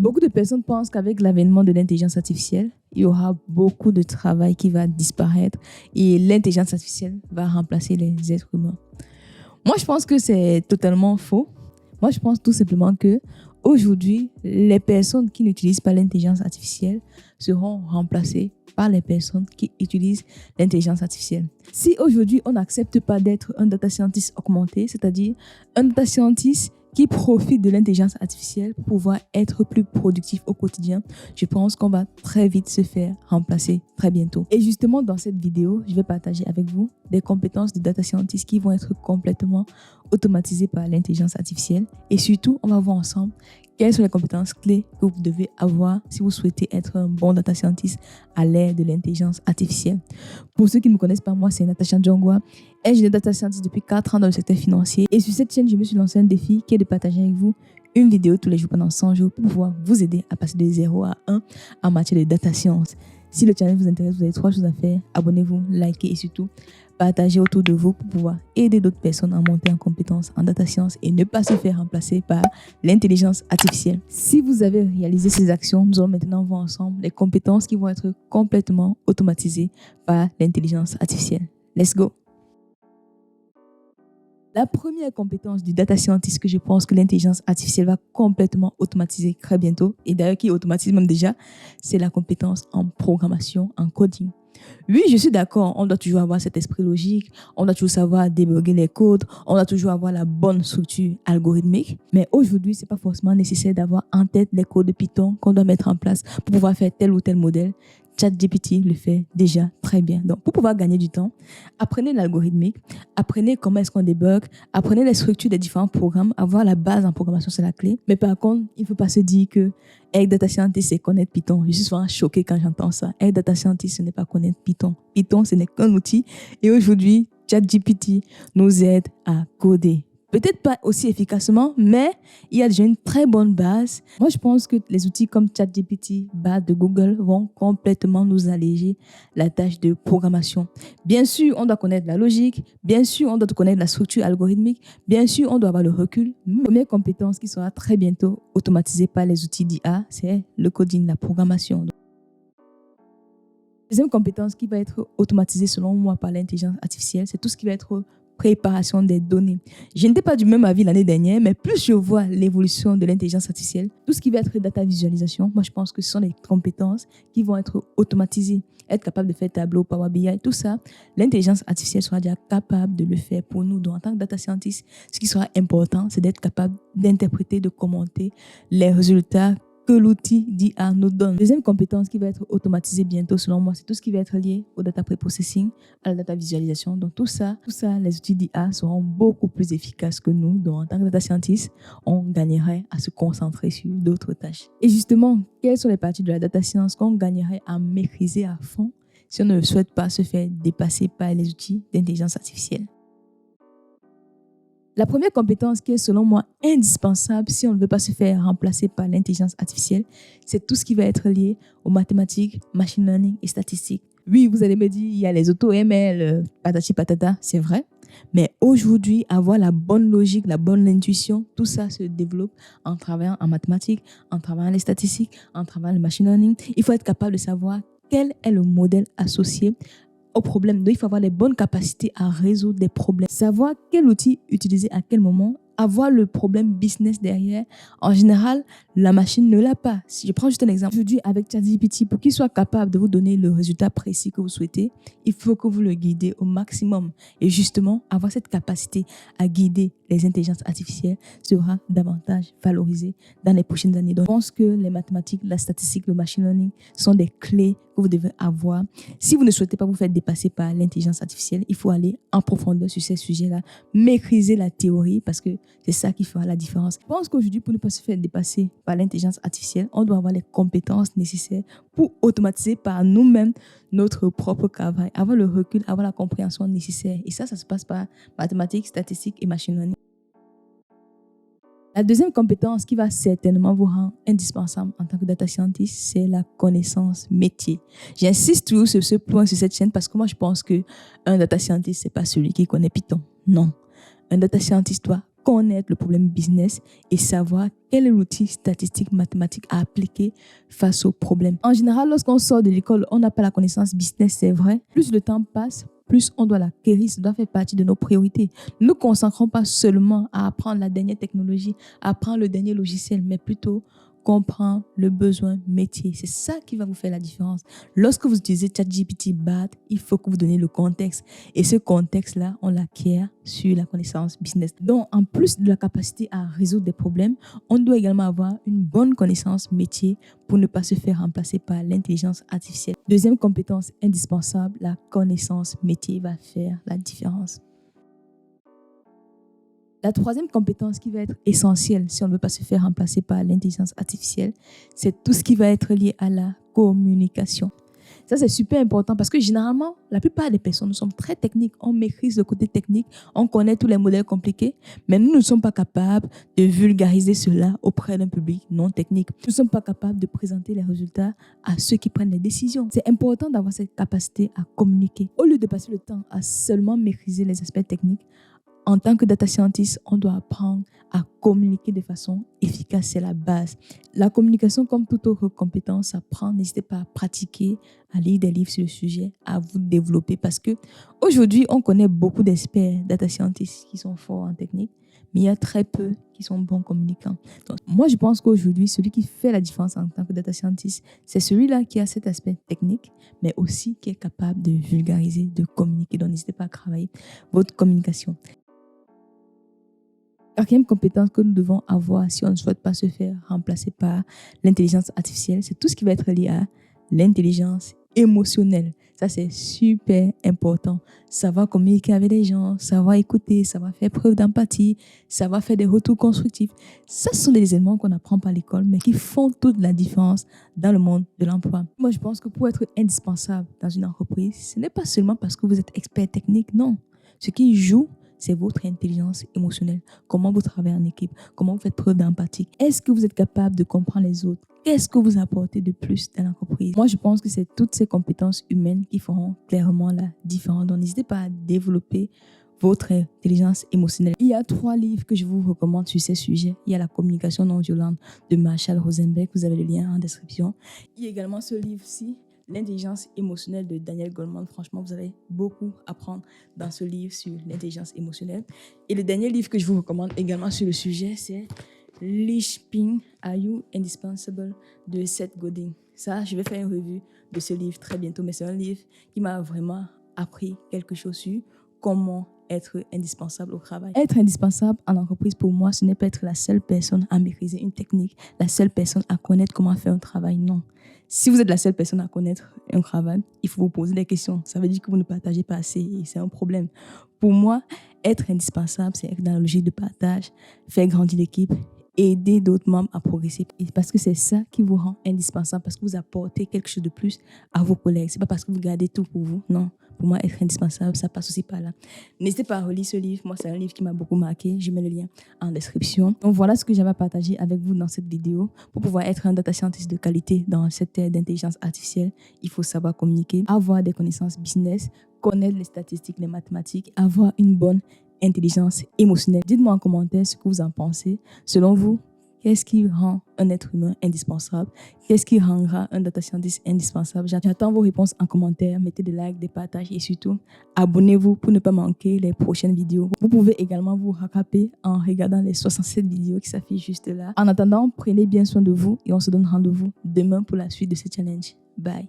Beaucoup de personnes pensent qu'avec l'avènement de l'intelligence artificielle, il y aura beaucoup de travail qui va disparaître et l'intelligence artificielle va remplacer les êtres humains. Moi, je pense que c'est totalement faux. Moi, je pense tout simplement que aujourd'hui, les personnes qui n'utilisent pas l'intelligence artificielle seront remplacées par les personnes qui utilisent l'intelligence artificielle. Si aujourd'hui, on n'accepte pas d'être un data scientist augmenté, c'est-à-dire un data scientist qui profite de l'intelligence artificielle pour pouvoir être plus productif au quotidien, je pense qu'on va très vite se faire remplacer très bientôt. Et justement, dans cette vidéo, je vais partager avec vous des compétences de data scientist qui vont être complètement automatisées par l'intelligence artificielle. Et surtout, on va voir ensemble quelles sont les compétences clés que vous devez avoir si vous souhaitez être un bon data scientist à l'ère de l'intelligence artificielle. Pour ceux qui ne me connaissent pas, moi, c'est Natacha Njongwa et je suis data scientist depuis 4 ans dans le secteur financier. Et sur cette chaîne, je me suis lancé un défi qui est de partager avec vous une vidéo tous les jours pendant 100 jours pour pouvoir vous aider à passer de 0 à 1 en matière de data science. Si le channel vous intéresse, vous avez 3 choses à faire. Abonnez-vous, likez et surtout partagez autour de vous pour pouvoir aider d'autres personnes à monter en compétences en data science et ne pas se faire remplacer par l'intelligence artificielle. Si vous avez réalisé ces actions, nous allons maintenant voir ensemble les compétences qui vont être complètement automatisées par l'intelligence artificielle. Let's go! La première compétence du data scientist que je pense que l'intelligence artificielle va complètement automatiser très bientôt, et d'ailleurs qui automatise même déjà, c'est la compétence en programmation, en coding. Oui, je suis d'accord, on doit toujours avoir cet esprit logique, on doit toujours savoir débugger les codes, on doit toujours avoir la bonne structure algorithmique. Mais aujourd'hui, ce n'est pas forcément nécessaire d'avoir en tête les codes de Python qu'on doit mettre en place pour pouvoir faire tel ou tel modèle. ChatGPT le fait déjà très bien. Donc, pour pouvoir gagner du temps, apprenez l'algorithmique, apprenez comment est-ce qu'on débug, apprenez les structures des différents programmes, avoir la base en programmation, c'est la clé. Mais par contre, il ne faut pas se dire que être data scientist, c'est connaître Python. Je suis souvent choquée quand j'entends ça. Être data scientist, ce n'est pas connaître Python. Python, ce n'est qu'un outil. Et aujourd'hui, ChatGPT nous aide à coder. Peut-être pas aussi efficacement, mais il y a déjà une très bonne base. Moi, je pense que les outils comme ChatGPT, Bard de Google vont complètement nous alléger la tâche de programmation. Bien sûr, on doit connaître la logique. Bien sûr, on doit connaître la structure algorithmique. Bien sûr, on doit avoir le recul. La première compétence qui sera très bientôt automatisée par les outils d'IA, c'est le coding, la programmation. Deuxième compétence qui va être automatisée selon moi par l'intelligence artificielle, c'est tout ce qui va être préparation des données. Je n'étais pas du même avis l'année dernière, mais plus je vois l'évolution de l'intelligence artificielle, tout ce qui va être data visualisation, moi je pense que ce sont des compétences qui vont être automatisées. Être capable de faire tableau, Power BI, tout ça, l'intelligence artificielle sera déjà capable de le faire pour nous. Donc en tant que data scientist, ce qui sera important, c'est d'être capable d'interpréter, de commenter les résultats que l'outil d'IA nous donne. Deuxième compétence qui va être automatisée bientôt selon moi, c'est tout ce qui va être lié au data pre-processing, à la data visualisation. Donc tout ça, les outils d'IA seront beaucoup plus efficaces que nous. Donc en tant que data scientist, on gagnerait à se concentrer sur d'autres tâches. Et justement, quelles sont les parties de la data science qu'on gagnerait à maîtriser à fond si on ne souhaite pas se faire dépasser par les outils d'intelligence artificielle? La première compétence qui est selon moi indispensable si on ne veut pas se faire remplacer par l'intelligence artificielle, c'est tout ce qui va être lié aux mathématiques, machine learning et statistiques. Oui, vous allez me dire, il y a les auto-ML, patati patata, c'est vrai. Mais aujourd'hui, avoir la bonne logique, la bonne intuition, tout ça se développe en travaillant en mathématiques, en travaillant les statistiques, en travaillant le machine learning. Il faut être capable de savoir quel est le modèle associé au problème. Donc, il faut avoir les bonnes capacités à résoudre des problèmes. Savoir quel outil utiliser à quel moment, avoir le problème business derrière. En général, la machine ne l'a pas. Si je prends juste un exemple, aujourd'hui avec ChatGPT, pour qu'il soit capable de vous donner le résultat précis que vous souhaitez, il faut que vous le guidez au maximum. Et justement, avoir cette capacité à guider les intelligences artificielles sera davantage valorisé dans les prochaines années. Donc, je pense que les mathématiques, la statistique, le machine learning sont des clés que vous devez avoir. Si vous ne souhaitez pas vous faire dépasser par l'intelligence artificielle, il faut aller en profondeur sur ces sujets-là, maîtriser la théorie parce que c'est ça qui fera la différence. Je pense qu'aujourd'hui, pour ne pas se faire dépasser par l'intelligence artificielle, on doit avoir les compétences nécessaires pour automatiser par nous-mêmes notre propre travail, avoir le recul, avoir la compréhension nécessaire. Et ça se passe par mathématiques, statistiques et machine learning. La deuxième compétence qui va certainement vous rendre indispensable en tant que data scientist, c'est la connaissance métier. J'insiste toujours sur ce point sur cette chaîne parce que moi, je pense qu'un data scientist, ce n'est pas celui qui connaît Python. Non. Un data scientist doit connaître le problème business et savoir quel est l'outil statistique mathématique à appliquer face au problème. En général, lorsqu'on sort de l'école, on n'a pas la connaissance business, c'est vrai. Plus le temps passe, plus on doit l'acquérir, ça doit faire partie de nos priorités. Ne nous concentrons pas seulement à apprendre la dernière technologie, à apprendre le dernier logiciel, mais plutôt comprendre le besoin métier. C'est ça qui va vous faire la différence. Lorsque vous utilisez ChatGPT, Bard, il faut que vous donniez le contexte. Et ce contexte-là, on l'acquiert sur la connaissance business. Donc, en plus de la capacité à résoudre des problèmes, on doit également avoir une bonne connaissance métier pour ne pas se faire remplacer par l'intelligence artificielle. Deuxième compétence indispensable, la connaissance métier va faire la différence. La troisième compétence qui va être essentielle si on ne veut pas se faire remplacer par l'intelligence artificielle, c'est tout ce qui va être lié à la communication. Ça, c'est super important parce que généralement, la plupart des personnes, nous sommes très techniques. On maîtrise le côté technique, on connaît tous les modèles compliqués, mais nous ne sommes pas capables de vulgariser cela auprès d'un public non technique. Nous ne sommes pas capables de présenter les résultats à ceux qui prennent les décisions. C'est important d'avoir cette capacité à communiquer. Au lieu de passer le temps à seulement maîtriser les aspects techniques, en tant que data scientist, on doit apprendre à communiquer de façon efficace, c'est la base. La communication, comme toute autre compétence, s'apprend. N'hésitez pas à pratiquer, à lire des livres sur le sujet, à vous développer parce que aujourd'hui, on connaît beaucoup d'experts data scientists qui sont forts en technique, mais il y a très peu qui sont bons communicants. Donc, moi, je pense qu'aujourd'hui, celui qui fait la différence en tant que data scientist, c'est celui-là qui a cet aspect technique, mais aussi qui est capable de vulgariser, de communiquer. Donc, n'hésitez pas à travailler votre communication. Quatrième compétence que nous devons avoir si on ne souhaite pas se faire remplacer par l'intelligence artificielle, c'est tout ce qui va être lié à l'intelligence émotionnelle. Ça, c'est super important. Savoir communiquer avec les gens, savoir écouter, savoir faire preuve d'empathie, savoir faire des retours constructifs. Ça, ce sont des éléments qu'on n'apprend pas à l'école, mais qui font toute la différence dans le monde de l'emploi. Moi, je pense que pour être indispensable dans une entreprise, ce n'est pas seulement parce que vous êtes expert technique, non. Ce qui joue, c'est votre intelligence émotionnelle. Comment vous travaillez en équipe, comment vous faites preuve d'empathie. Est-ce que vous êtes capable de comprendre les autres? Qu'est-ce que vous apportez de plus dans l'entreprise? Moi, je pense que c'est toutes ces compétences humaines qui feront clairement la différence. Donc, n'hésitez pas à développer votre intelligence émotionnelle. Il y a 3 livres que je vous recommande sur ces sujets. Il y a La communication non violente de Marshall Rosenberg. Vous avez le lien en description. Il y a également ce livre-ci, L'intelligence émotionnelle de Daniel Goleman. Franchement, vous allez beaucoup apprendre dans ce livre sur l'intelligence émotionnelle. Et le dernier livre que je vous recommande également sur le sujet, c'est Leaping, Are You Indispensable de Seth Godin. Ça, je vais faire une revue de ce livre très bientôt, mais c'est un livre qui m'a vraiment appris quelque chose sur comment être indispensable au travail. Être indispensable en entreprise, pour moi, ce n'est pas être la seule personne à maîtriser une technique, la seule personne à connaître comment faire un travail, non. Si vous êtes la seule personne à connaître un travail, il faut vous poser des questions. Ça veut dire que vous ne partagez pas assez et c'est un problème. Pour moi, être indispensable, c'est être dans la logique de partage, faire grandir l'équipe, aider d'autres membres à progresser. Et parce que c'est ça qui vous rend indispensable, parce que vous apportez quelque chose de plus à vos collègues. C'est pas parce que vous gardez tout pour vous, non. Pour moi, être indispensable, ça passe aussi par là. N'hésitez pas à relire ce livre. Moi, c'est un livre qui m'a beaucoup marqué. Je mets le lien en description. Donc, voilà ce que j'avais à partager avec vous dans cette vidéo. Pour pouvoir être un data scientist de qualité dans cette ère d'intelligence artificielle, il faut savoir communiquer, avoir des connaissances business, connaître les statistiques, les mathématiques, avoir une bonne intelligence émotionnelle. Dites-moi en commentaire ce que vous en pensez. Selon vous, qu'est-ce qui rend un être humain indispensable? Qu'est-ce qui rendra un data scientist indispensable? J'attends vos réponses en commentaire. Mettez des likes, des partages et surtout, abonnez-vous pour ne pas manquer les prochaines vidéos. Vous pouvez également vous rattraper en regardant les 67 vidéos qui s'affichent juste là. En attendant, prenez bien soin de vous et on se donne rendez-vous demain pour la suite de ce challenge. Bye!